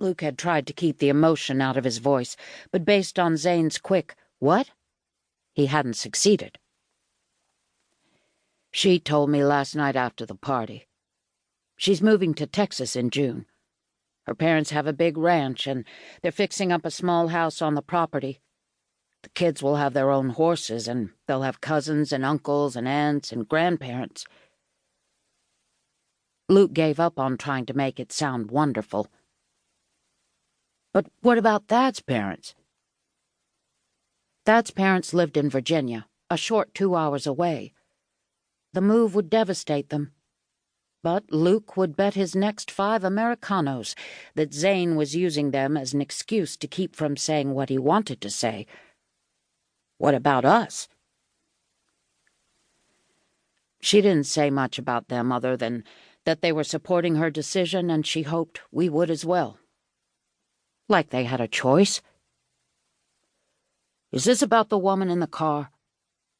Luke had tried to keep the emotion out of his voice, but based on Zane's quick, "What?" he hadn't succeeded. "She told me last night after the party. She's moving to Texas in June. Her parents have a big ranch, and they're fixing up a small house on the property. The kids will have their own horses, and they'll have cousins and uncles and aunts and grandparents." Luke gave up on trying to make it sound wonderful. "But what about Thad's parents?" "Thad's parents lived in Virginia, a short 2 hours away. The move would devastate them. But Luke would bet his next 5 Americanos that Zane was using them as an excuse to keep from saying what he wanted to say. What about us?" She didn't say much about them other than that they were supporting her decision and she hoped we would as well. Like they had a choice. "Is this about the woman in the car?"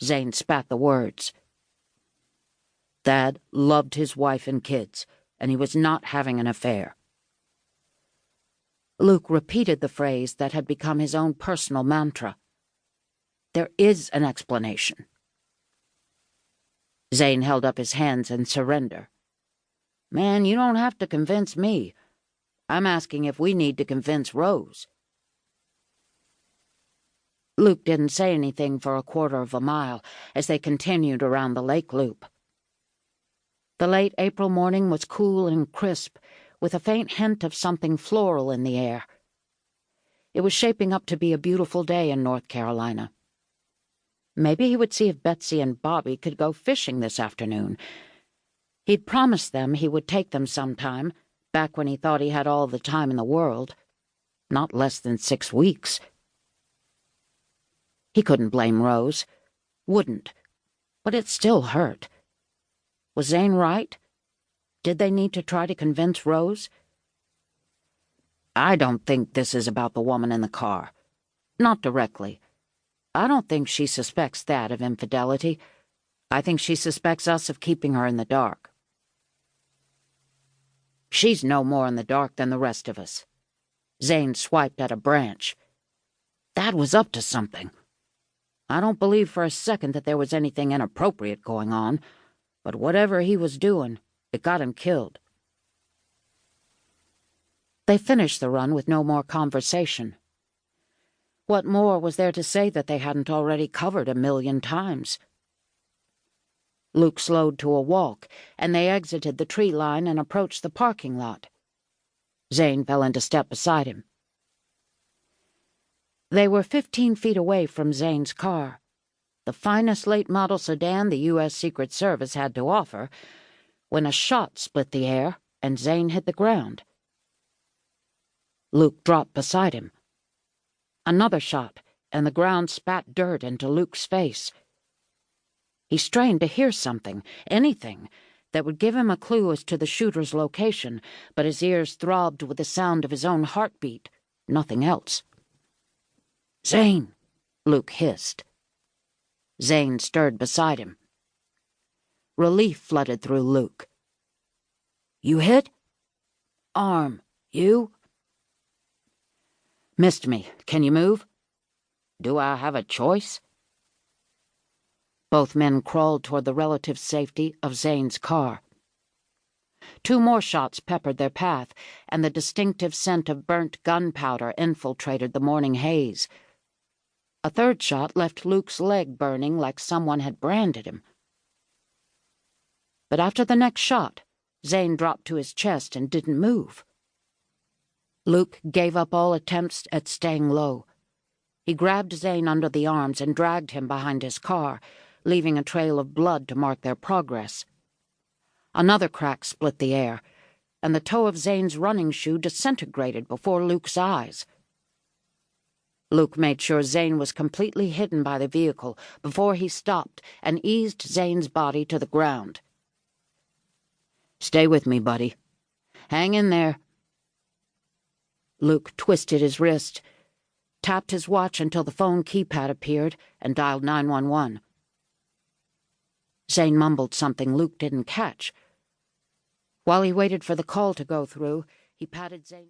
Zane spat the words. Thad loved his wife and kids, and he was not having an affair. Luke repeated the phrase that had become his own personal mantra. "There is an explanation." Zane held up his hands in surrender. "Man, you don't have to convince me. I'm asking if we need to convince Rose." Luke didn't say anything for a quarter of a mile as they continued around the lake loop. The late April morning was cool and crisp, with a faint hint of something floral in the air. It was shaping up to be a beautiful day in North Carolina. Maybe he would see if Betsy and Bobby could go fishing this afternoon. He'd promised them he would take them sometime, back when he thought he had all the time in the world. Not less than 6 weeks. He couldn't blame Rose. Wouldn't. But it still hurt. Was Zane right? Did they need to try to convince Rose? "I don't think this is about the woman in the car. Not directly. I don't think she suspects that of infidelity. I think she suspects us of keeping her in the dark." "She's no more in the dark than the rest of us." Zane swiped at a branch. "That was up to something. I don't believe for a second that there was anything inappropriate going on, but whatever he was doing, it got him killed." They finished the run with no more conversation. What more was there to say that they hadn't already covered 1,000,000 times? Luke slowed to a walk, and they exited the tree line and approached the parking lot. Zane fell into step beside him. They were 15 feet away from Zane's car, the finest late-model sedan the U.S. Secret Service had to offer, when a shot split the air and Zane hit the ground. Luke dropped beside him. Another shot, and the ground spat dirt into Luke's face. He strained to hear something, anything, that would give him a clue as to the shooter's location, but his ears throbbed with the sound of his own heartbeat, nothing else. "Zane!" Luke hissed. Zane stirred beside him. Relief flooded through Luke. "You hit?" "Arm. You?" "Missed me. Can you move?" "Do I have a choice?" Both men crawled toward the relative safety of Zane's car. 2 more shots peppered their path, and the distinctive scent of burnt gunpowder infiltrated the morning haze. A 3rd shot left Luke's leg burning like someone had branded him. But after the next shot, Zane dropped to his chest and didn't move. Luke gave up all attempts at staying low. He grabbed Zane under the arms and dragged him behind his car, leaving a trail of blood to mark their progress. Another crack split the air, and the toe of Zane's running shoe disintegrated before Luke's eyes. Luke made sure Zane was completely hidden by the vehicle before he stopped and eased Zane's body to the ground. "Stay with me, buddy. Hang in there." Luke twisted his wrist, tapped his watch until the phone keypad appeared, and dialed 911. Zane mumbled something Luke didn't catch. While he waited for the call to go through, he patted Zane.